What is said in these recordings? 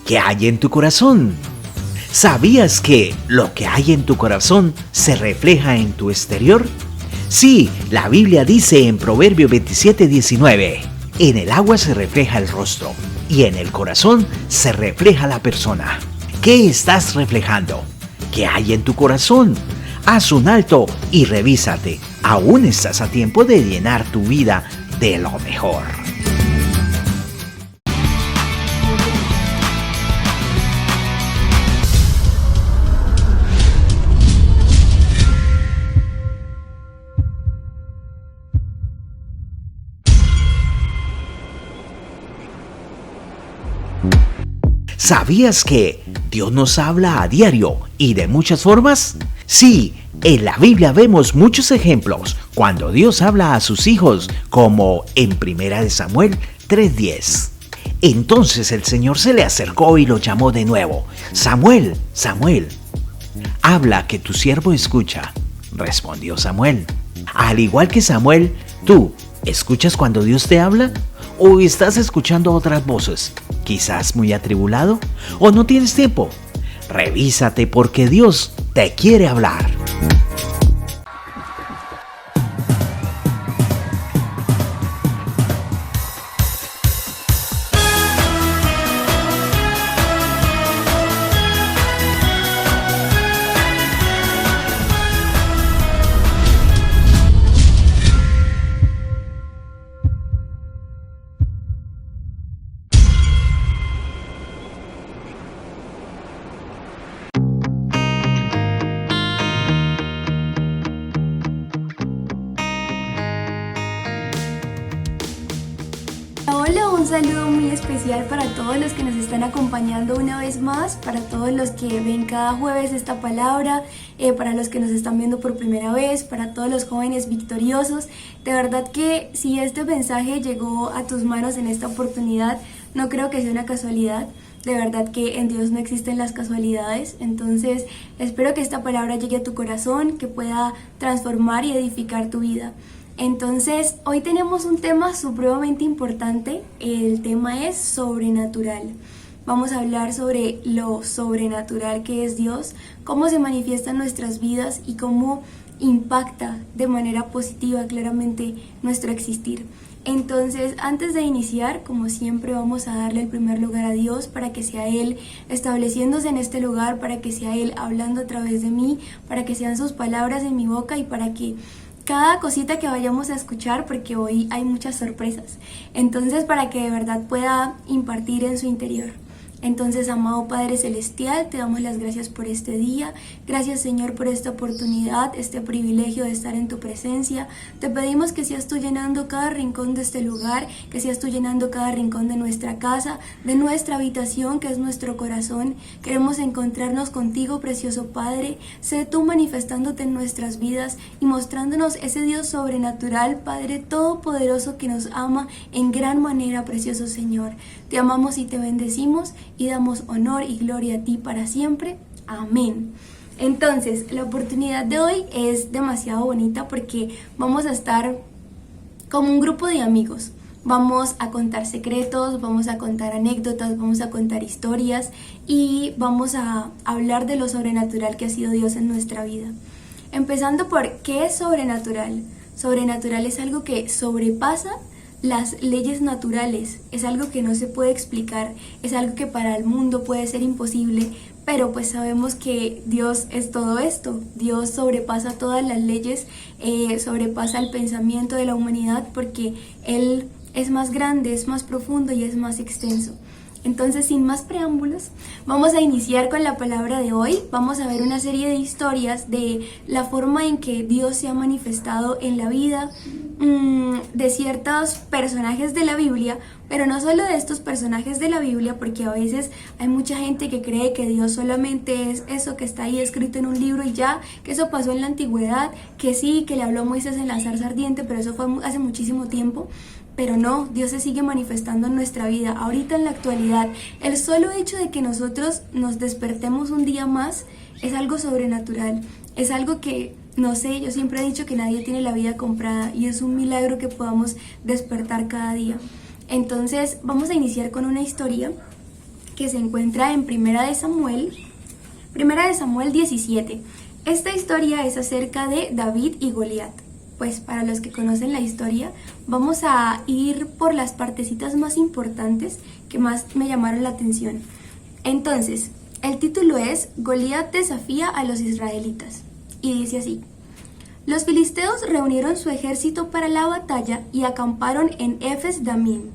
¿Qué hay en tu corazón? ¿Sabías que lo que hay en tu corazón se refleja en tu exterior? Sí, la Biblia dice en Proverbios 27:19, en el agua se refleja el rostro y en el corazón se refleja la persona. ¿Qué estás reflejando? ¿Qué hay en tu corazón? Haz un alto y revísate. Aún estás a tiempo de llenar tu vida de lo mejor. ¿Sabías que Dios nos habla a diario y de muchas formas? Sí, en la Biblia vemos muchos ejemplos cuando Dios habla a sus hijos, como en 1 Samuel 3:10. Entonces el Señor se le acercó y lo llamó de nuevo. Samuel, Samuel. Habla, que tu siervo escucha, respondió Samuel. Al igual que Samuel, ¿tú escuchas cuando Dios te habla? ¿O estás escuchando otras voces? ¿Quizás muy atribulado? ¿O no tienes tiempo? Revísate, porque Dios te quiere hablar. Hola, un saludo muy especial para todos los que nos están acompañando una vez más, para todos los que ven cada jueves esta palabra, para los que nos están viendo por primera vez, para todos los jóvenes victoriosos. De verdad que si este mensaje llegó a tus manos en esta oportunidad, no creo que sea una casualidad. De verdad que en Dios no existen las casualidades, entonces espero que esta palabra llegue a tu corazón, que pueda transformar y edificar tu vida. Entonces, hoy tenemos un tema supremamente importante. El tema es sobrenatural. Vamos a hablar sobre lo sobrenatural que es Dios, cómo se manifiesta en nuestras vidas y cómo impacta de manera positiva claramente nuestro existir. Entonces, antes de iniciar, como siempre, vamos a darle el primer lugar a Dios para que sea Él estableciéndose en este lugar, para que sea Él hablando a través de mí, para que sean sus palabras en mi boca y para que cada cosita que vayamos a escuchar, porque hoy hay muchas sorpresas, entonces para que de verdad pueda impartir en su interior. Entonces, amado Padre Celestial, te damos las gracias por este día. Gracias, Señor, por esta oportunidad, este privilegio de estar en tu presencia. Te pedimos que seas tú llenando cada rincón de este lugar, que seas tú llenando cada rincón de nuestra casa, de nuestra habitación, que es nuestro corazón. Queremos encontrarnos contigo, precioso Padre. Sé tú manifestándote en nuestras vidas y mostrándonos ese Dios sobrenatural, Padre todopoderoso, que nos ama en gran manera, precioso Señor. Te amamos y te bendecimos y damos honor y gloria a ti para siempre. Amén. Entonces, la oportunidad de hoy es demasiado bonita porque vamos a estar como un grupo de amigos. Vamos a contar secretos, vamos a contar anécdotas, vamos a contar historias y vamos a hablar de lo sobrenatural que ha sido Dios en nuestra vida. Empezando por, ¿qué es sobrenatural? Sobrenatural es algo que sobrepasa las leyes naturales, es algo que no se puede explicar, es algo que para el mundo puede ser imposible, pero pues sabemos que Dios es todo esto. Dios sobrepasa todas las leyes, sobrepasa el pensamiento de la humanidad, porque Él es más grande, es más profundo y es más extenso. Entonces, sin más preámbulos, vamos a iniciar con la palabra de hoy. Vamos a ver una serie de historias de la forma en que Dios se ha manifestado en la vida de ciertos personajes de la Biblia, pero no solo de estos personajes de la Biblia, porque a veces hay mucha gente que cree que Dios solamente es eso que está ahí escrito en un libro y ya, que eso pasó en la antigüedad, que sí, que le habló a Moisés en la zarza ardiente, pero eso fue hace muchísimo tiempo. Pero no, Dios se sigue manifestando en nuestra vida, ahorita en la actualidad. El solo hecho de que nosotros nos despertemos un día más es algo sobrenatural, es algo que, no sé, yo siempre he dicho que nadie tiene la vida comprada y es un milagro que podamos despertar cada día. Entonces, vamos a iniciar con una historia que se encuentra en Primera de Samuel 17. Esta historia es acerca de David y Goliat. Pues para los que conocen la historia, vamos a ir por las partecitas más importantes que más me llamaron la atención. Entonces, el título es Goliat desafía a los israelitas. Y dice así: los filisteos reunieron su ejército para la batalla y acamparon en Efes Damim,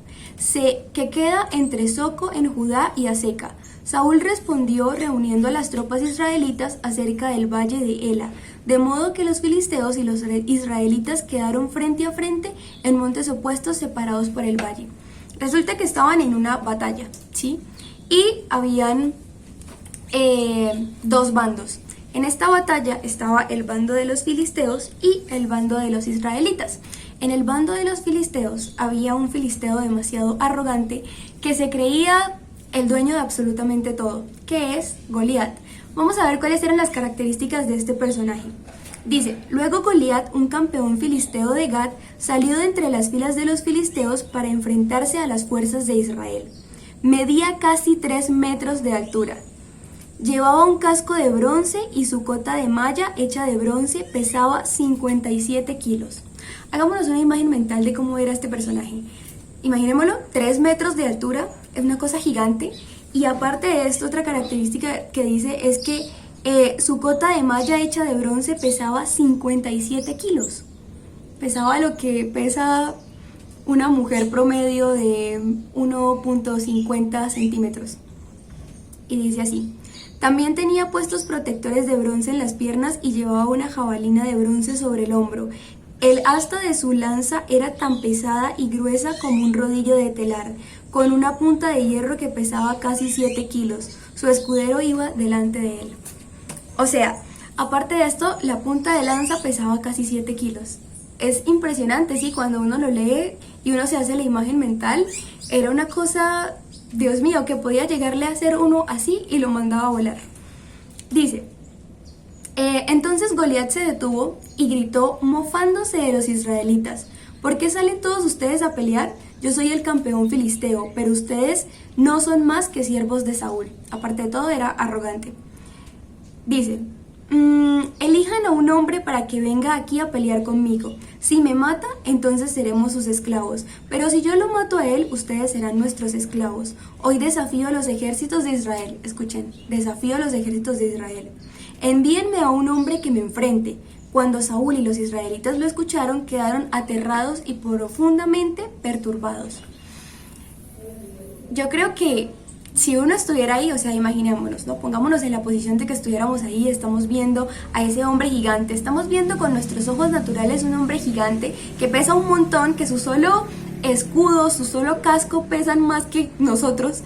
que queda entre Soco en Judá y Aseca. Saúl respondió reuniendo a las tropas israelitas acerca del valle de Ela, de modo que los filisteos y los israelitas quedaron frente a frente en montes opuestos separados por el valle. Resulta que estaban en una batalla, ¿sí? Y habían dos bandos. En esta batalla estaba el bando de los filisteos y el bando de los israelitas. En el bando de los filisteos había un filisteo demasiado arrogante que se creía el dueño de absolutamente todo, que es Goliat. Vamos a ver cuáles eran las características de este personaje. Dice: luego Goliat, un campeón filisteo de Gat, salió de entre las filas de los filisteos para enfrentarse a las fuerzas de Israel. Medía casi 3 metros de altura. Llevaba un casco de bronce y su cota de malla hecha de bronce pesaba 57 kilos. Hagámonos una imagen mental de cómo era este personaje. Imaginémoslo, 3 metros de altura, es una cosa gigante. Y aparte de esto, otra característica que dice es que su cota de malla hecha de bronce pesaba 57 kilos. Pesaba lo que pesa una mujer promedio de 1.50 centímetros. Y dice así: también tenía puestos protectores de bronce en las piernas y llevaba una jabalina de bronce sobre el hombro. El asta de su lanza era tan pesada y gruesa como un rodillo de telar, con una punta de hierro que pesaba casi 7 kilos. Su escudero iba delante de él. O sea, aparte de esto, la punta de lanza pesaba casi 7 kilos. Es impresionante, ¿sí? Cuando uno lo lee y uno se hace la imagen mental, era una cosa, Dios mío, que podía llegarle a hacer uno así y lo mandaba a volar. Dice: entonces Goliat se detuvo y gritó, mofándose de los israelitas: ¿por qué salen todos ustedes a pelear? Yo soy el campeón filisteo, pero ustedes no son más que siervos de Saúl. Aparte de todo, era arrogante. Dice: elijan a un hombre para que venga aquí a pelear conmigo. Si me mata, entonces seremos sus esclavos. Pero si yo lo mato a él, ustedes serán nuestros esclavos. Hoy desafío a los ejércitos de Israel. Escuchen, desafío a los ejércitos de Israel. Envíenme a un hombre que me enfrente. Cuando Saúl y los israelitas lo escucharon, quedaron aterrados y profundamente perturbados. Yo creo que si uno estuviera ahí, o sea, imaginémonos, ¿no? Pongámonos en la posición de que estuviéramos ahí, estamos viendo a ese hombre gigante, estamos viendo con nuestros ojos naturales un hombre gigante que pesa un montón, que su solo escudo, su solo casco pesan más que nosotros,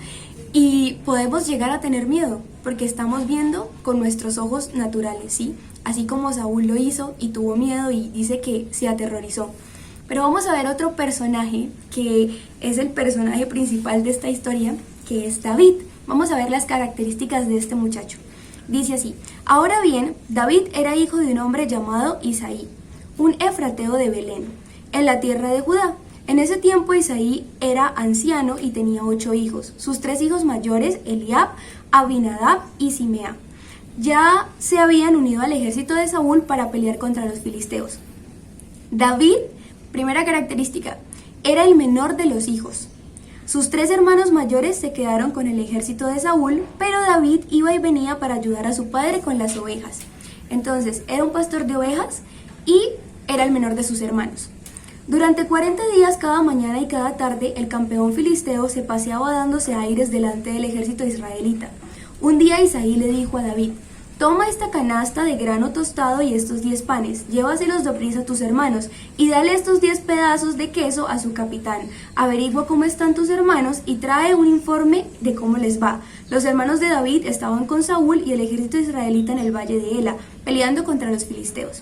y podemos llegar a tener miedo, porque estamos viendo con nuestros ojos naturales, ¿sí? Así como Saúl lo hizo y tuvo miedo y dice que se aterrorizó. Pero vamos a ver otro personaje que es el personaje principal de esta historia, que es David. Vamos a ver las características de este muchacho. Dice así: ahora bien, David era hijo de un hombre llamado Isaí, un efrateo de Belén, en la tierra de Judá. En ese tiempo Isaí era anciano y tenía 8 hijos. Sus 3 hijos mayores, Eliab, Abinadab y Simea, ya se habían unido al ejército de Saúl para pelear contra los filisteos. David, primera característica, era el menor de los hijos. Sus 3 hermanos mayores se quedaron con el ejército de Saúl, pero David iba y venía para ayudar a su padre con las ovejas. Entonces, era un pastor de ovejas y era el menor de sus hermanos. Durante 40 días, cada mañana y cada tarde, el campeón filisteo se paseaba dándose aires delante del ejército israelita. Un día Isaí le dijo a David: toma esta canasta de grano tostado y estos 10 panes, llévaselos deprisa a tus hermanos, y dale estos 10 pedazos de queso a su capitán. Averigua cómo están tus hermanos y trae un informe de cómo les va. Los hermanos de David estaban con Saúl y el ejército israelita en el valle de Ela, peleando contra los filisteos.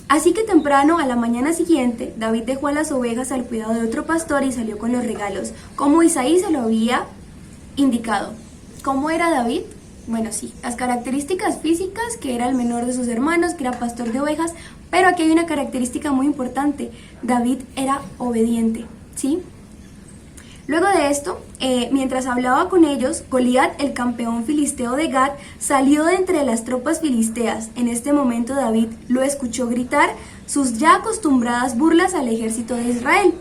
Así que temprano, a la mañana siguiente, David dejó a las ovejas al cuidado de otro pastor y salió con los regalos, como Isaí se lo había indicado. ¿Cómo era David? Bueno, sí, las características físicas, que era el menor de sus hermanos, que era pastor de ovejas, pero aquí hay una característica muy importante: David era obediente, ¿sí? Luego de esto, mientras hablaba con ellos, Goliat, el campeón filisteo de Gat, salió de entre las tropas filisteas. En este momento David lo escuchó gritar sus ya acostumbradas burlas al ejército de Israel.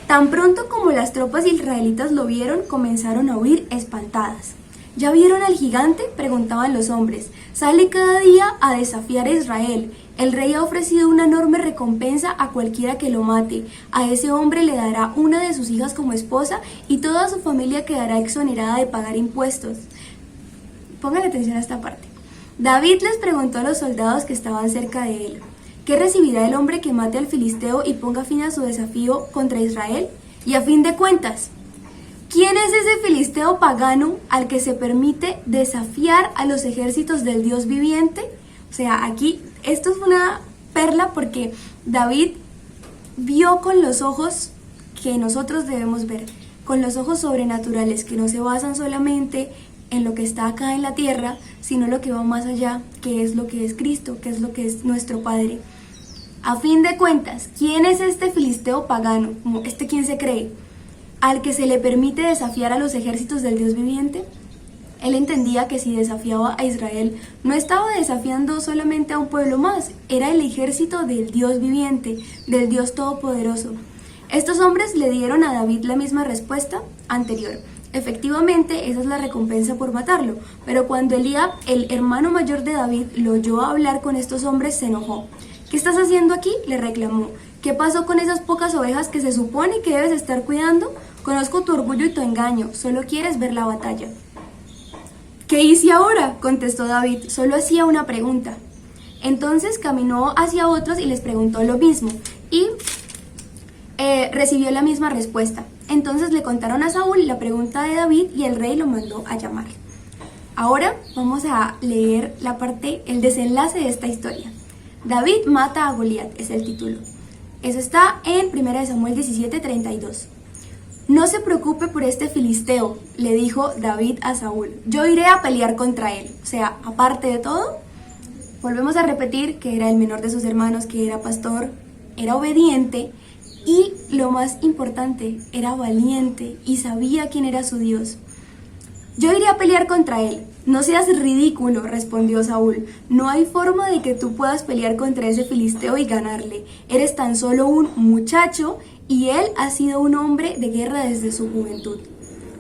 Tan pronto como las tropas israelitas lo vieron, comenzaron a huir espantadas. ¿Ya vieron al gigante?, preguntaban los hombres. Sale cada día a desafiar a Israel. El rey ha ofrecido una enorme recompensa a cualquiera que lo mate. A ese hombre le dará una de sus hijas como esposa y toda su familia quedará exonerada de pagar impuestos. Pongan atención a esta parte. David les preguntó a los soldados que estaban cerca de él: ¿qué recibirá el hombre que mate al filisteo y ponga fin a su desafío contra Israel? Y a fin de cuentas, ¿quién es ese filisteo pagano al que se permite desafiar a los ejércitos del Dios viviente? O sea, aquí esto es una perla porque David vio con los ojos que nosotros debemos ver, con los ojos sobrenaturales que no se basan solamente en lo que está acá en la tierra, sino lo que va más allá, que es lo que es Cristo, que es lo que es nuestro Padre. A fin de cuentas, ¿quién es este filisteo pagano? ¿Quién se cree? Al que se le permite desafiar a los ejércitos del Dios viviente. Él entendía que si desafiaba a Israel, no estaba desafiando solamente a un pueblo más, era el ejército del Dios viviente, del Dios Todopoderoso. Estos hombres le dieron a David la misma respuesta anterior. Efectivamente, esa es la recompensa por matarlo, pero cuando Eliab, el hermano mayor de David, lo oyó hablar con estos hombres, se enojó. ¿Qué estás haciendo aquí?, le reclamó. ¿Qué pasó con esas pocas ovejas que se supone que debes estar cuidando? Conozco tu orgullo y tu engaño, solo quieres ver la batalla. ¿Qué hice ahora?, contestó David, solo hacía una pregunta. Entonces caminó hacia otros y les preguntó lo mismo, y recibió la misma respuesta. Entonces le contaron a Saúl la pregunta de David y el rey lo mandó a llamar. Ahora vamos a leer el desenlace de esta historia. David mata a Goliat, es el título. Eso está en 1 Samuel 17:32. No se preocupe por este filisteo, le dijo David a Saúl. Yo iré a pelear contra él. O sea, aparte de todo, volvemos a repetir que era el menor de sus hermanos, que era pastor, era obediente y, lo más importante, era valiente y sabía quién era su Dios. Yo iré a pelear contra él. No seas ridículo, respondió Saúl. No hay forma de que tú puedas pelear contra ese filisteo y ganarle. Eres tan solo un muchacho y él ha sido un hombre de guerra desde su juventud.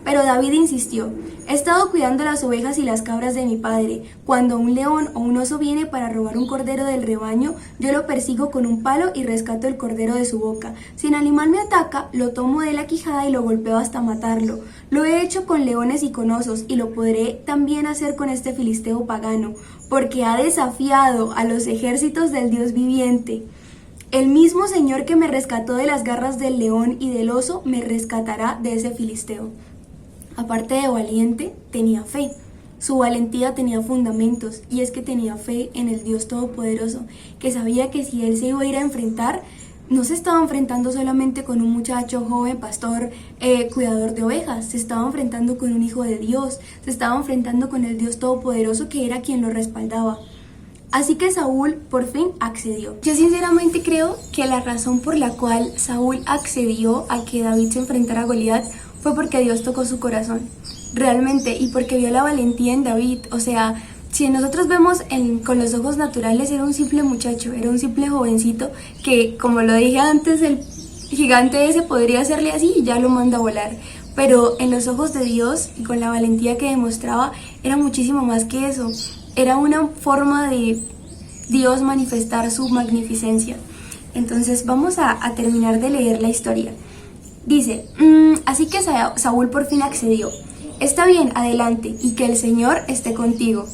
Pero David insistió: he estado cuidando las ovejas y las cabras de mi padre. Cuando un león o un oso viene para robar un cordero del rebaño, yo lo persigo con un palo y rescato el cordero de su boca. Si el animal me ataca, lo tomo de la quijada y lo golpeo hasta matarlo. Lo he hecho con leones y con osos, y lo podré también hacer con este filisteo pagano, porque ha desafiado a los ejércitos del Dios viviente. El mismo Señor que me rescató de las garras del león y del oso, me rescatará de ese filisteo. Aparte de valiente, tenía fe. Su valentía tenía fundamentos, y es que tenía fe en el Dios Todopoderoso, que sabía que si él se iba a ir a enfrentar, no se estaba enfrentando solamente con un muchacho joven, pastor, cuidador de ovejas, se estaba enfrentando con un hijo de Dios, se estaba enfrentando con el Dios Todopoderoso, que era quien lo respaldaba. Así que Saúl por fin accedió. Yo sinceramente creo que la razón por la cual Saúl accedió a que David se enfrentara a Goliat fue porque Dios tocó su corazón, realmente, y porque vio la valentía en David. O sea, si nosotros vemos con los ojos naturales, era un simple muchacho, era un simple jovencito que, como lo dije antes, el gigante ese podría hacerle así y ya lo manda a volar. Pero en los ojos de Dios y con la valentía que demostraba, era muchísimo más que eso. Era una forma de Dios manifestar su magnificencia. Entonces vamos a terminar de leer la historia. Dice, así que Saúl por fin accedió. Está bien, adelante, y que el Señor esté contigo.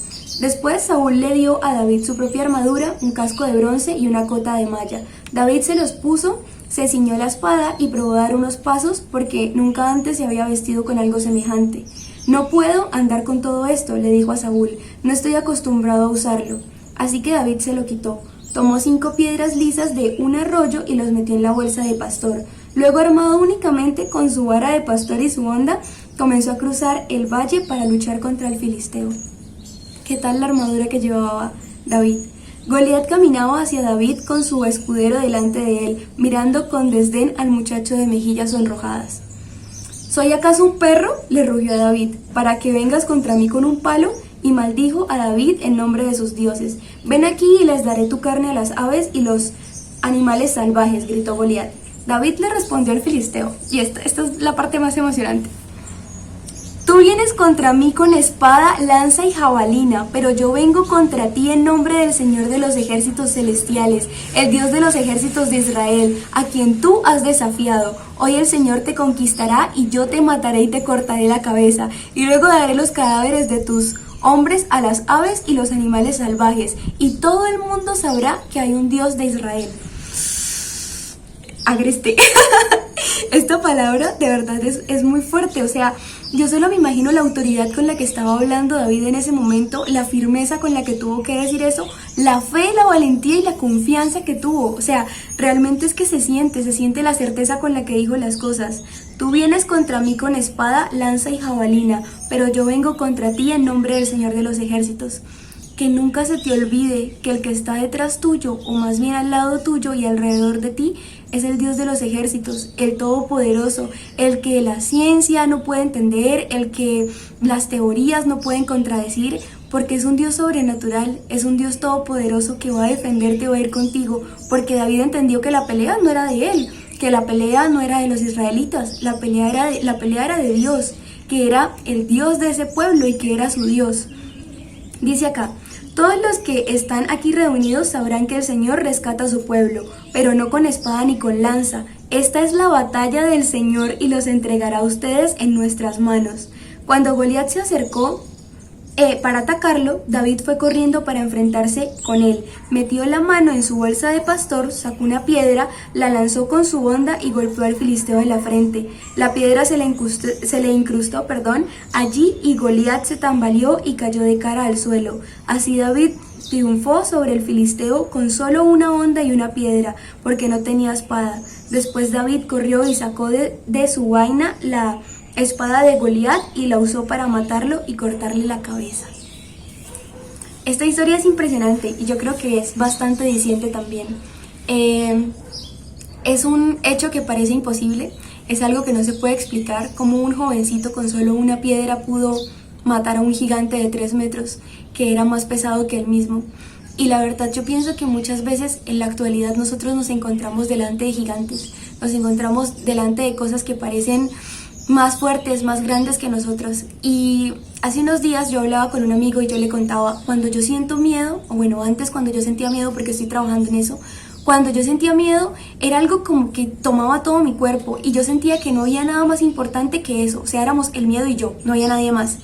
Después Saúl le dio a David su propia armadura, un casco de bronce y una cota de malla. David se los puso, se ciñó la espada y probó dar unos pasos porque nunca antes se había vestido con algo semejante. No puedo andar con todo esto, le dijo a Saúl, no estoy acostumbrado a usarlo. Así que David se lo quitó. Tomó 5 piedras lisas de un arroyo y los metió en la bolsa de pastor. Luego, armado únicamente con su vara de pastor y su honda, comenzó a cruzar el valle para luchar contra el filisteo. ¿Qué tal la armadura que llevaba David? Goliat caminaba hacia David con su escudero delante de él, mirando con desdén al muchacho de mejillas sonrojadas. ¿Soy acaso un perro?, le rugió a David, para que vengas contra mí con un palo. Y maldijo a David en nombre de sus dioses. Ven aquí y les daré tu carne a las aves y los animales salvajes, gritó Goliat. David le respondió al filisteo, y esta es la parte más emocionante. Tú vienes contra mí con espada, lanza y jabalina, pero yo vengo contra ti en nombre del Señor de los ejércitos celestiales, el Dios de los ejércitos de Israel, a quien tú has desafiado. Hoy el Señor te conquistará y yo te mataré y te cortaré la cabeza, y luego daré los cadáveres de tus hombres a las aves y los animales salvajes, y todo el mundo sabrá que hay un Dios de Israel. Agreste. Esta palabra de verdad es muy fuerte, o sea, yo solo me imagino la autoridad con la que estaba hablando David en ese momento, la firmeza con la que tuvo que decir eso, la fe, la valentía y la confianza que tuvo. O sea, realmente es que se siente la certeza con la que dijo las cosas. Tú vienes contra mí con espada, lanza y jabalina, pero yo vengo contra ti en nombre del Señor de los ejércitos. Que nunca se te olvide que el que está detrás tuyo, o más bien al lado tuyo y alrededor de ti, es el Dios de los ejércitos, el Todopoderoso, el que la ciencia no puede entender, el que las teorías no pueden contradecir, porque es un Dios sobrenatural, es un Dios todopoderoso que va a defenderte, va a ir contigo, porque David entendió que la pelea no era de él, que la pelea no era de los israelitas, la pelea era de Dios, que era el Dios de ese pueblo y que era su Dios. Dice acá: todos los que están aquí reunidos sabrán que el Señor rescata a su pueblo, pero no con espada ni con lanza. Esta es la batalla del Señor y los entregará a ustedes en nuestras manos. Cuando Goliat se acercó para atacarlo, David fue corriendo para enfrentarse con él. Metió la mano en su bolsa de pastor, sacó una piedra, la lanzó con su honda y golpeó al filisteo en la frente. La piedra se le incrustó allí y Goliat se tambaleó y cayó de cara al suelo. Así David triunfó sobre el filisteo con solo una honda y una piedra, porque no tenía espada. Después David corrió y sacó de su vaina la espada de Goliat y la usó para matarlo y cortarle la cabeza. Esta historia es impresionante y yo creo que es bastante diciente también. Es un hecho que parece imposible, es algo que no se puede explicar, como un jovencito con solo una piedra pudo matar a un gigante de 3 metros que era más pesado que él mismo. Y la verdad yo pienso que muchas veces en la actualidad nosotros nos encontramos delante de gigantes, nos encontramos delante de cosas que parecen más fuertes, más grandes que nosotros. Y hace unos días yo hablaba con un amigo y yo le contaba, cuando yo siento miedo, o bueno, antes cuando yo sentía miedo, porque estoy trabajando en eso, cuando yo sentía miedo era algo como que tomaba todo mi cuerpo y yo sentía que no había nada más importante que eso, o sea, éramos el miedo y yo, no había nadie más.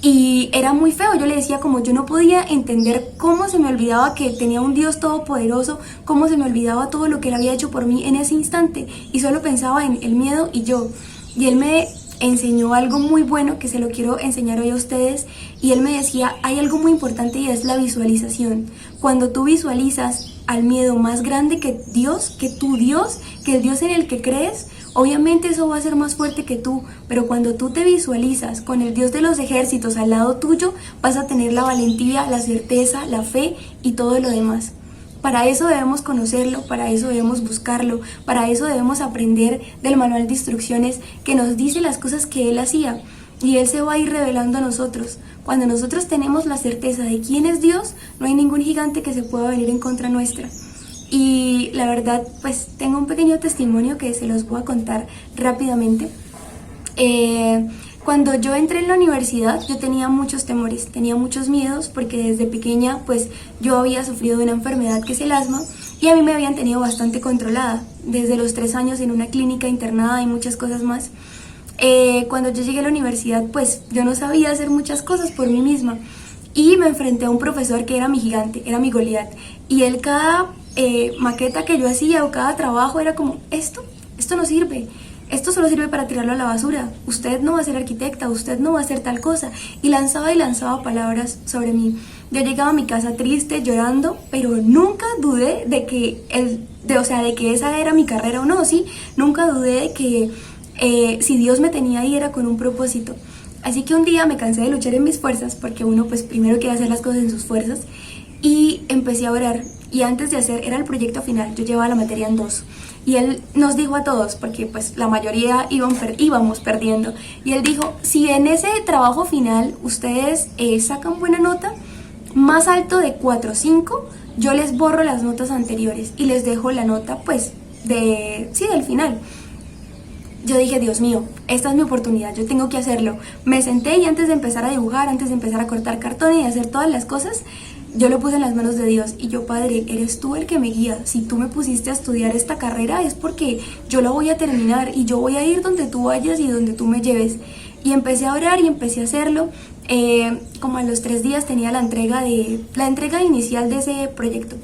Y era muy feo, yo le decía como yo no podía entender cómo se me olvidaba que tenía un Dios todopoderoso, cómo se me olvidaba todo lo que él había hecho por mí en ese instante y solo pensaba en el miedo y yo. Y él me enseñó algo muy bueno que se lo quiero enseñar hoy a ustedes, y él me decía, hay algo muy importante y es la visualización. Cuando tú visualizas al miedo más grande que Dios, que tu Dios, que el Dios en el que crees, obviamente eso va a ser más fuerte que tú, pero cuando tú te visualizas con el Dios de los ejércitos al lado tuyo, vas a tener la valentía, la certeza, la fe y todo lo demás. Para eso debemos conocerlo, para eso debemos buscarlo, para eso debemos aprender del manual de instrucciones que nos dice las cosas que Él hacía. Y Él se va a ir revelando a nosotros. Cuando nosotros tenemos la certeza de quién es Dios, no hay ningún gigante que se pueda venir en contra nuestra. Y la verdad, pues tengo un pequeño testimonio que se los voy a contar rápidamente. Cuando yo entré en la universidad, yo tenía muchos temores, tenía muchos miedos, porque desde pequeña pues yo había sufrido de una enfermedad que es el asma y a mí me habían tenido bastante controlada, desde los 3 años en una clínica internada y muchas cosas más. Cuando yo llegué a la universidad pues yo no sabía hacer muchas cosas por mí misma y me enfrenté a un profesor que era mi gigante, era mi Goliat, y él cada maqueta que yo hacía o cada trabajo era como, esto no sirve. Esto solo sirve para tirarlo a la basura. Usted no va a ser arquitecta, usted no va a hacer tal cosa. Y lanzaba palabras sobre mí. Yo llegaba a mi casa triste, llorando, pero nunca dudé de que esa era mi carrera o no, ¿sí? Nunca dudé de que si Dios me tenía ahí era con un propósito. Así que un día me cansé de luchar en mis fuerzas, porque uno pues primero quiere hacer las cosas en sus fuerzas, y empecé a orar. y antes de hacer, era el proyecto final, yo llevaba la materia en 2, y él nos dijo a todos, porque pues la mayoría íbamos perdiendo, y él dijo, si en ese trabajo final ustedes sacan buena nota, más alto de 4 o 5, yo les borro las notas anteriores y les dejo la nota pues del final. Yo dije, Dios mío, esta es mi oportunidad, yo tengo que hacerlo. Me senté y antes de empezar a dibujar, antes de empezar a cortar cartón y hacer todas las cosas, yo lo puse en las manos de Dios. Y yo, Padre, eres tú el que me guía. Si tú me pusiste a estudiar esta carrera es porque yo la voy a terminar y yo voy a ir donde tú vayas y donde tú me lleves. Y empecé a orar y empecé a hacerlo. Como a los 3 días tenía la entrega inicial de ese proyecto.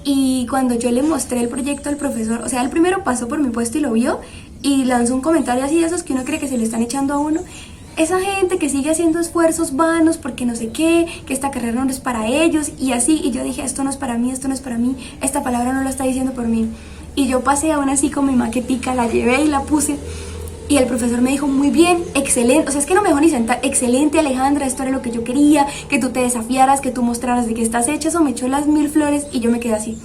Y cuando yo le mostré el proyecto al profesor, o sea, él primero pasó por mi puesto y lo vio y lanzó un comentario así de esos que uno cree que se le están echando a uno. Esa gente que sigue haciendo esfuerzos vanos porque no sé qué, que esta carrera no es para ellos y así. Y yo dije, esto no es para mí, esto no es para mí, esta palabra no lo está diciendo por mí. Y yo pasé aún así con mi maquetica, la llevé y la puse. Y el profesor me dijo, muy bien, excelente, o sea, es que no me dejó ni sentar, excelente Alejandra, esto era lo que yo quería, que tú te desafiaras, que tú mostraras de qué estás hecha, eso me echó las 1000 flores y yo me quedé así.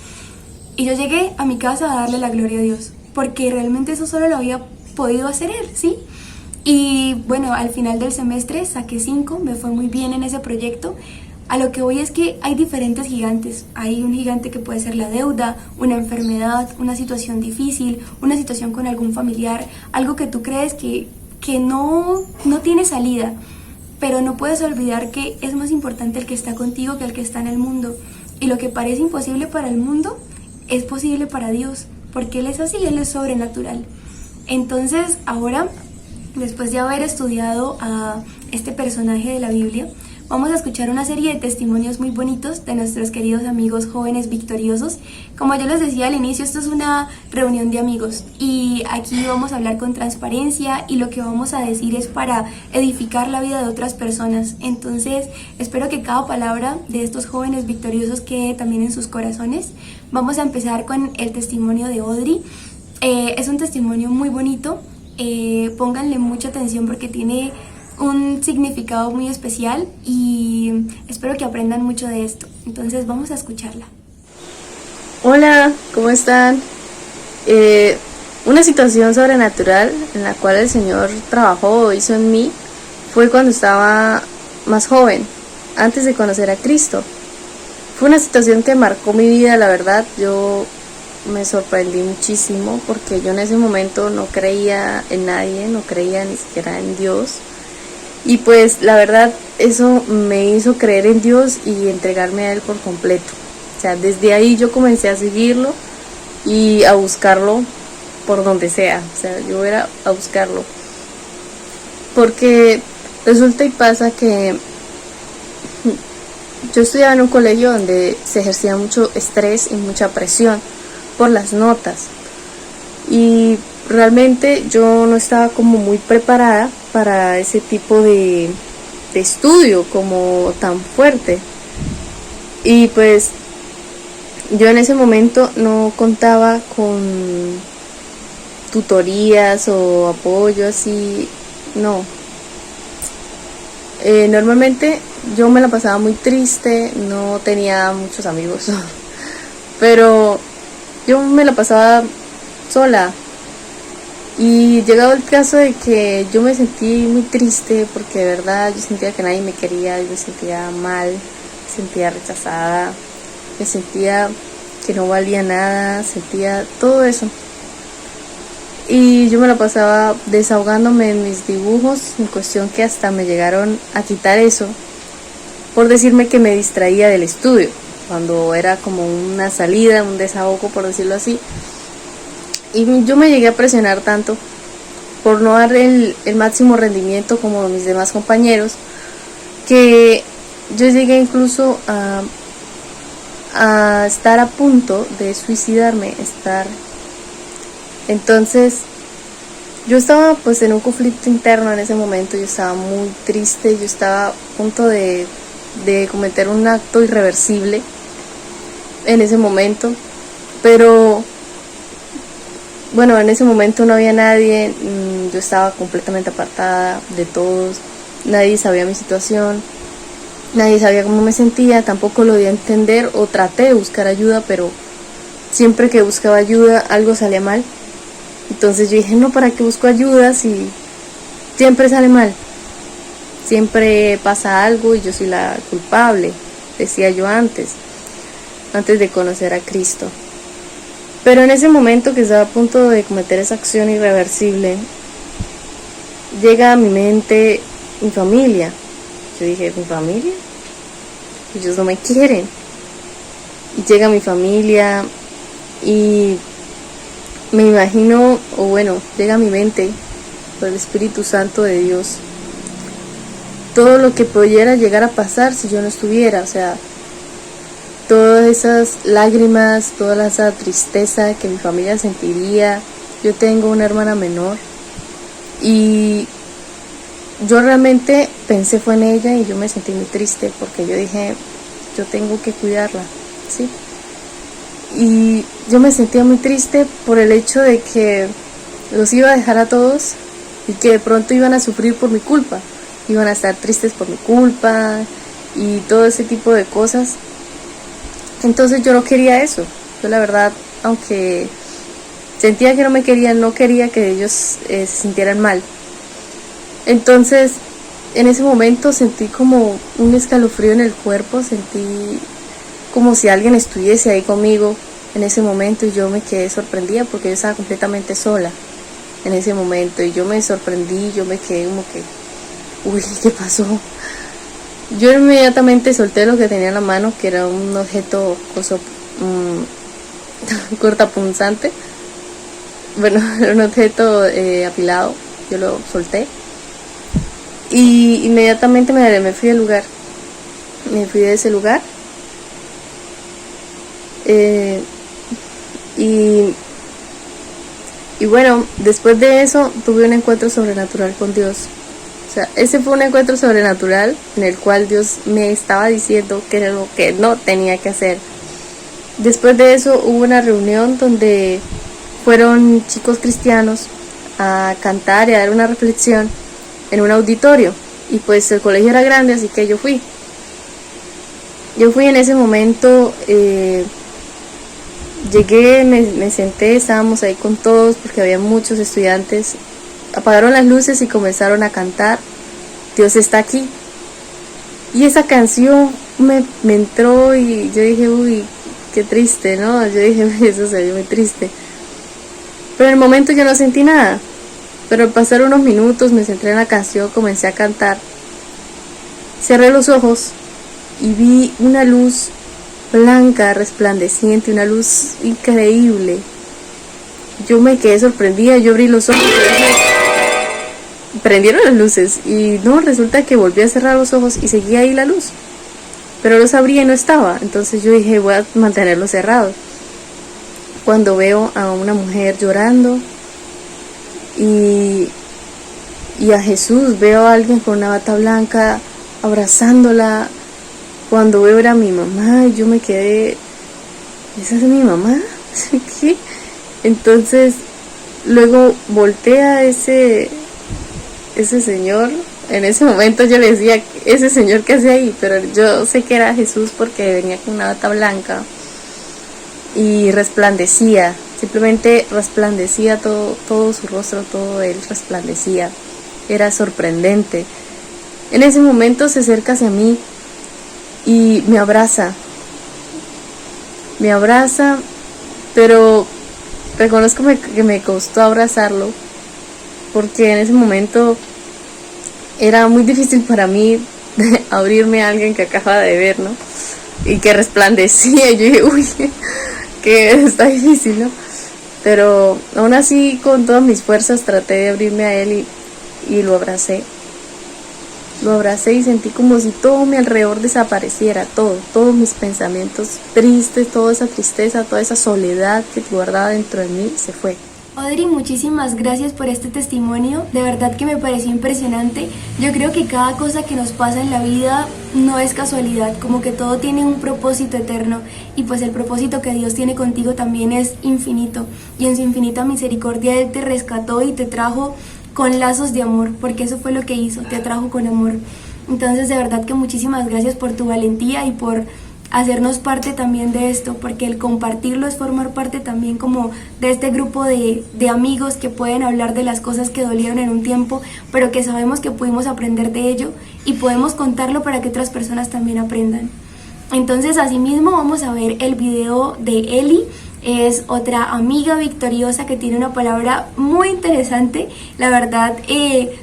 Y yo llegué a mi casa a darle la gloria a Dios, porque realmente eso solo lo había podido hacer él, ¿sí? Y bueno, al final del semestre saqué 5, me fue muy bien en ese proyecto. A lo que voy es que hay diferentes gigantes. Hay un gigante que puede ser la deuda, una enfermedad, una situación difícil, una situación con algún familiar, algo que tú crees que no tiene salida. Pero no puedes olvidar que es más importante el que está contigo que el que está en el mundo. Y lo que parece imposible para el mundo es posible para Dios, porque Él es así, Él es sobrenatural. Entonces ahora, después de haber estudiado a este personaje de la Biblia, vamos a escuchar una serie de testimonios muy bonitos de nuestros queridos amigos jóvenes victoriosos. Como yo les decía al inicio, esto es una reunión de amigos y aquí vamos a hablar con transparencia y lo que vamos a decir es para edificar la vida de otras personas. Entonces, espero que cada palabra de estos jóvenes victoriosos quede también en sus corazones. Vamos a empezar con el testimonio de Audrey. Es un testimonio muy bonito. Pónganle mucha atención porque tiene un significado muy especial y espero que aprendan mucho de esto. Entonces vamos a escucharla. Hola, ¿cómo están? Una situación sobrenatural en la cual el Señor trabajó o hizo en mí fue cuando estaba más joven, antes de conocer a Cristo. Fue una situación que marcó mi vida, la verdad. Yo me sorprendí muchísimo porque yo en ese momento no creía en nadie, no creía ni siquiera en Dios. Y pues la verdad eso me hizo creer en Dios y entregarme a Él por completo. O sea, desde ahí yo comencé a seguirlo y a buscarlo por donde sea. O sea, yo era a buscarlo. Porque resulta y pasa que yo estudiaba en un colegio donde se ejercía mucho estrés y mucha presión por las notas. Y realmente yo no estaba como muy preparada para ese tipo de estudio como tan fuerte. Y pues yo en ese momento no contaba con tutorías o apoyo así, no. Normalmente yo me la pasaba muy triste, no tenía muchos amigos, pero yo me la pasaba sola. Y llegado el caso de que yo me sentí muy triste porque de verdad yo sentía que nadie me quería, yo me sentía mal, me sentía rechazada, me sentía que no valía nada, sentía todo eso. Y yo me la pasaba desahogándome en mis dibujos, en cuestión que hasta me llegaron a quitar eso por decirme que me distraía del estudio, cuando era como una salida, un desahogo por decirlo así. Y yo me llegué a presionar tanto por no dar el máximo rendimiento como mis demás compañeros, que yo llegué incluso a estar a punto de suicidarme. Entonces yo estaba pues en un conflicto interno en ese momento, yo estaba muy triste, yo estaba a punto de cometer un acto irreversible en ese momento, pero bueno, en ese momento no había nadie, yo estaba completamente apartada de todos, nadie sabía mi situación Nadie sabía cómo me sentía, tampoco lo di a entender o traté de buscar ayuda, pero siempre que buscaba ayuda algo salía mal. Entonces yo dije, no, ¿para qué busco ayuda si siempre sale mal? Siempre pasa algo y yo soy la culpable, decía yo antes de conocer a Cristo. Pero en ese momento que estaba a punto de cometer esa acción irreversible, llega a mi mente mi familia. Yo dije, ¿mi familia? Ellos no me quieren. Y llega mi familia y me imagino, o bueno, llega a mi mente por el Espíritu Santo de Dios todo lo que pudiera llegar a pasar si yo no estuviera, o sea, todas esas lágrimas, toda esa tristeza que mi familia sentiría. Yo tengo una hermana menor y yo realmente pensé fue en ella y yo me sentí muy triste porque yo dije, yo tengo que cuidarla, ¿sí? Y yo me sentía muy triste por el hecho de que los iba a dejar a todos y que de pronto iban a sufrir por mi culpa, iban a estar tristes por mi culpa y todo ese tipo de cosas. Entonces yo no quería eso. Yo la verdad, aunque sentía que no me querían, no quería que ellos se sintieran mal. Entonces en ese momento sentí como un escalofrío en el cuerpo, sentí como si alguien estuviese ahí conmigo en ese momento y yo me quedé sorprendida porque yo estaba completamente sola en ese momento y yo me sorprendí, yo me quedé como que, uy, ¿qué pasó? Yo inmediatamente solté lo que tenía en la mano, que era un objeto cortapunzante, bueno, era un objeto afilado, yo lo solté y inmediatamente me fui del lugar, me fui de ese lugar. Y bueno, después de eso tuve un encuentro sobrenatural con Dios. O sea, ese fue un encuentro sobrenatural en el cual Dios me estaba diciendo que era lo que no tenía que hacer. Después de eso hubo una reunión donde fueron chicos cristianos a cantar y a dar una reflexión en un auditorio. Y pues el colegio era grande, así que yo fui. Yo fui en ese momento, llegué, me senté, estábamos ahí con todos porque había muchos estudiantes. Apagaron las luces y comenzaron a cantar Dios está aquí. Y esa canción me entró y yo dije, uy, qué triste, ¿no? Yo dije, eso se ve muy triste. Pero en el momento yo no sentí nada. Pero al pasar unos minutos me centré en la canción, comencé a cantar. Cerré los ojos y vi una luz blanca, resplandeciente, una luz increíble. Yo me quedé sorprendida, yo abrí los ojos y dije, prendieron las luces y no, resulta que volví a cerrar los ojos y seguía ahí la luz, pero los abrí y no estaba. Entonces yo dije, voy a mantenerlos cerrados. Cuando veo a una mujer llorando y a Jesús, veo a alguien con una bata blanca abrazándola. Cuando veo era mi mamá y yo me quedé, ¿esa es mi mamá? ¿Qué? Entonces luego volteé a ese señor. En ese momento yo le decía, ese señor que hace ahí, pero yo sé que era Jesús porque venía con una bata blanca y resplandecía, simplemente resplandecía todo su rostro, todo él resplandecía, era sorprendente. En ese momento se acerca hacia mí y me abraza, pero reconozco que me costó abrazarlo porque en ese momento era muy difícil para mí abrirme a alguien que acaba de ver, ¿no? Y que resplandecía. Yo dije, uy, que está difícil, ¿no? Pero aún así, con todas mis fuerzas, traté de abrirme a él y lo abracé. Lo abracé y sentí como si todo mi alrededor desapareciera, todos mis pensamientos tristes, toda esa tristeza, toda esa soledad que guardaba dentro de mí se fue. Audrey, muchísimas gracias por este testimonio, de verdad que me pareció impresionante. Yo creo que cada cosa que nos pasa en la vida no es casualidad, como que todo tiene un propósito eterno y pues el propósito que Dios tiene contigo también es infinito y en su infinita misericordia Él te rescató y te trajo con lazos de amor, porque eso fue lo que hizo, te atrajo con amor. Entonces de verdad que muchísimas gracias por tu valentía y por hacernos parte también de esto, porque el compartirlo es formar parte también como de este grupo de amigos que pueden hablar de las cosas que dolieron en un tiempo, pero que sabemos que pudimos aprender de ello y podemos contarlo para que otras personas también aprendan. Entonces asimismo vamos a ver el video de Eli. Es otra amiga victoriosa que tiene una palabra muy interesante. La verdad,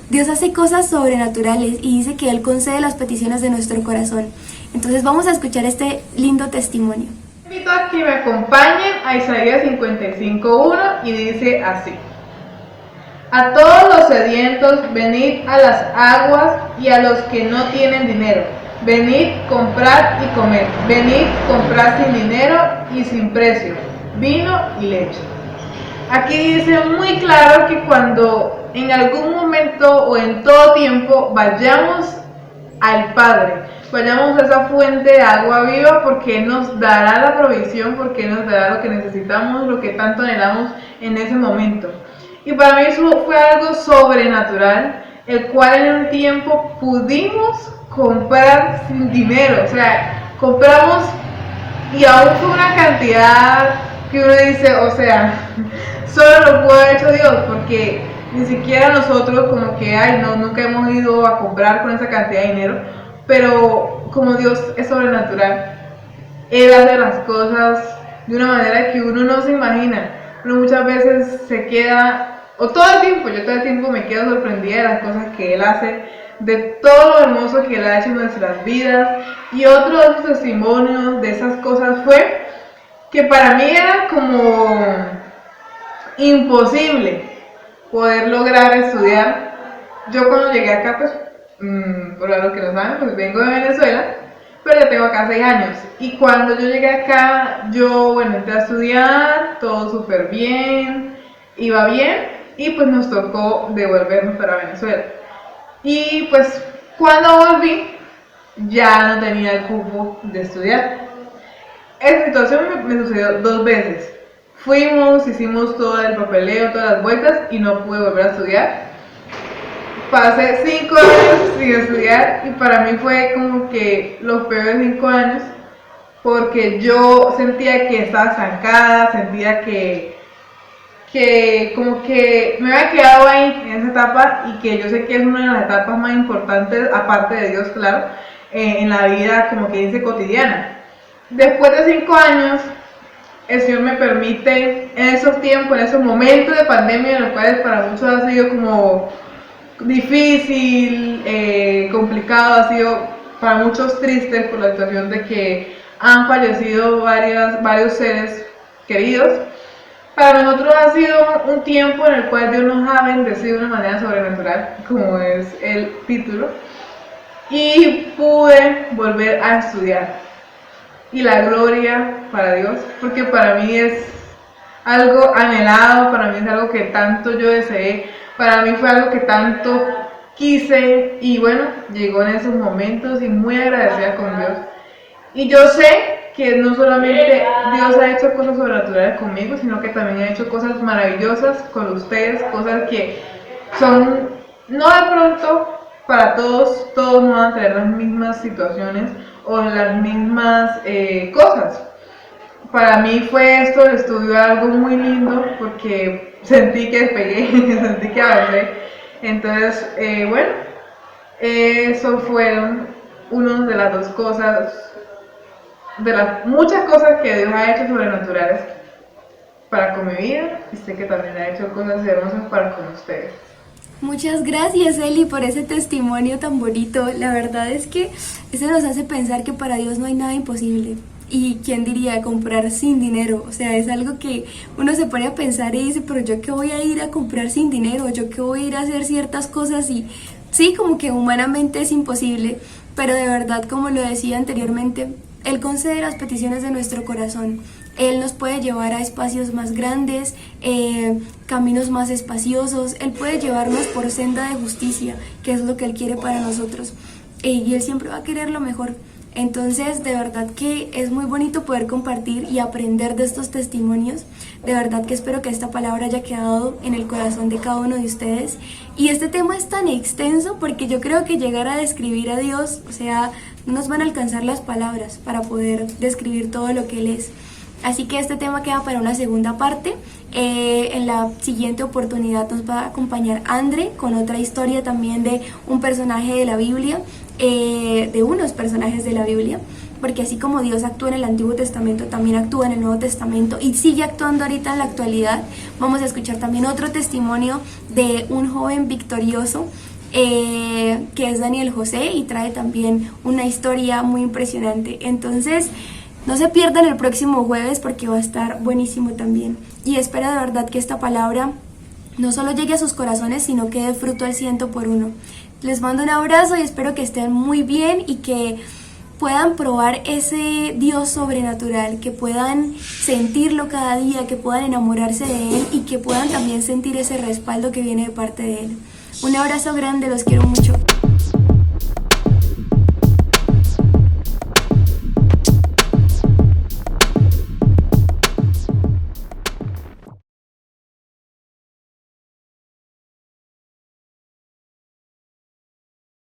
Dios hace cosas sobrenaturales y dice que Él concede las peticiones de nuestro corazón. Entonces vamos a escuchar este lindo testimonio. Invito a que me acompañen a Isaías 55:1 y dice así: a todos los sedientos, venid a las aguas, y a los que no tienen dinero, venid, comprad y comed. Venid, comprad sin dinero y sin precio, vino y leche. Aquí dice muy claro que cuando en algún momento o en todo tiempo vayamos al Padre, vayamos a esa fuente de agua viva, porque Él nos dará la provisión, porque Él nos dará lo que necesitamos, lo que tanto anhelamos en ese momento. Y para mí eso fue algo sobrenatural, el cual en un tiempo pudimos comprar sin dinero. O sea, compramos y aún fue una cantidad que uno dice, o sea, solo lo pudo haber hecho Dios, porque ni siquiera nosotros como que, ay, no, nunca hemos ido a comprar con esa cantidad de dinero. Pero como Dios es sobrenatural, Él hace las cosas de una manera que uno no se imagina. Uno muchas veces se queda, o todo el tiempo, yo todo el tiempo me quedo sorprendida de las cosas que Él hace, de todo lo hermoso que Él ha hecho en nuestras vidas. Y otro de los testimonios de esas cosas fue que para mí era como imposible poder lograr estudiar. Yo cuando llegué acá, pues, por lo que no saben, pues vengo de Venezuela, pero ya tengo acá 6 años. Y cuando yo llegué acá, yo, bueno, entré a estudiar, todo súper bien, iba bien, y pues nos tocó devolvernos para Venezuela. Y pues cuando volví, ya no tenía el cupo de estudiar. Esta situación me sucedió 2 veces. Fuimos, hicimos todo el papeleo, todas las vueltas, y no pude volver a estudiar. Pasé 5 años sin estudiar y para mí fue como que los peores 5 años, porque yo sentía que estaba estancada, sentía que como que me había quedado ahí en esa etapa, y que yo sé que es una de las etapas más importantes, aparte de Dios, claro, en la vida, como que dice, cotidiana. Después de 5 años, el Señor me permite, en esos tiempos, en esos momentos de pandemia, en los cuales para muchos ha sido como difícil, complicado, ha sido para muchos tristes por la situación de que han fallecido varios seres queridos. Para nosotros ha sido un tiempo en el cual Dios nos ha bendecido de una manera sobrenatural, como es el título, y pude volver a estudiar. Y la gloria para Dios, porque para mí es algo anhelado, para mí es algo que tanto yo deseé, para mí fue algo que tanto quise, y bueno, llegó en esos momentos, y muy agradecida con Dios. Y yo sé que no solamente Dios ha hecho cosas sobrenaturales conmigo, sino que también ha hecho cosas maravillosas con ustedes, cosas que son, no de pronto para todos no van a tener las mismas situaciones o las mismas cosas. Para mí fue esto el estudio algo muy lindo, porque sentí que despegué, sentí que avancé. Entonces, bueno, eso fueron una de las 2 cosas, de las muchas cosas que Dios ha hecho sobrenaturales para con mi vida, y sé que también ha hecho cosas hermosas para con ustedes. Muchas gracias, Eli, por ese testimonio tan bonito. La verdad es que eso nos hace pensar que para Dios no hay nada imposible. Y quién diría comprar sin dinero, o sea, es algo que uno se pone a pensar y dice, pero yo qué voy a ir a comprar sin dinero, yo qué voy a ir a hacer ciertas cosas, y sí, como que humanamente es imposible, pero de verdad, como lo decía anteriormente, Él concede las peticiones de nuestro corazón. Él nos puede llevar a espacios más grandes, caminos más espaciosos. Él puede llevarnos por senda de justicia, que es lo que Él quiere para nosotros. Y Él siempre va a querer lo mejor. Entonces, de verdad que es muy bonito poder compartir y aprender de estos testimonios. De verdad que espero que esta palabra haya quedado en el corazón de cada uno de ustedes. Y este tema es tan extenso porque yo creo que llegar a describir a Dios, o sea, no nos van a alcanzar las palabras para poder describir todo lo que Él es. Así que este tema queda para una segunda parte. En la siguiente oportunidad nos va a acompañar Andre con otra historia también de un personaje de la Biblia, de unos personajes de la Biblia, porque así como Dios actúa en el Antiguo Testamento, también actúa en el Nuevo Testamento y sigue actuando ahorita en la actualidad. Vamos a escuchar también otro testimonio de un joven victorioso que es Daniel José, y trae también una historia muy impresionante. Entonces, no se pierdan el próximo jueves porque va a estar buenísimo también. Y espero de verdad que esta palabra no solo llegue a sus corazones, sino que dé fruto al 100%. Les mando un abrazo y espero que estén muy bien y que puedan probar ese Dios sobrenatural, que puedan sentirlo cada día, que puedan enamorarse de Él y que puedan también sentir ese respaldo que viene de parte de Él. Un abrazo grande, los quiero mucho.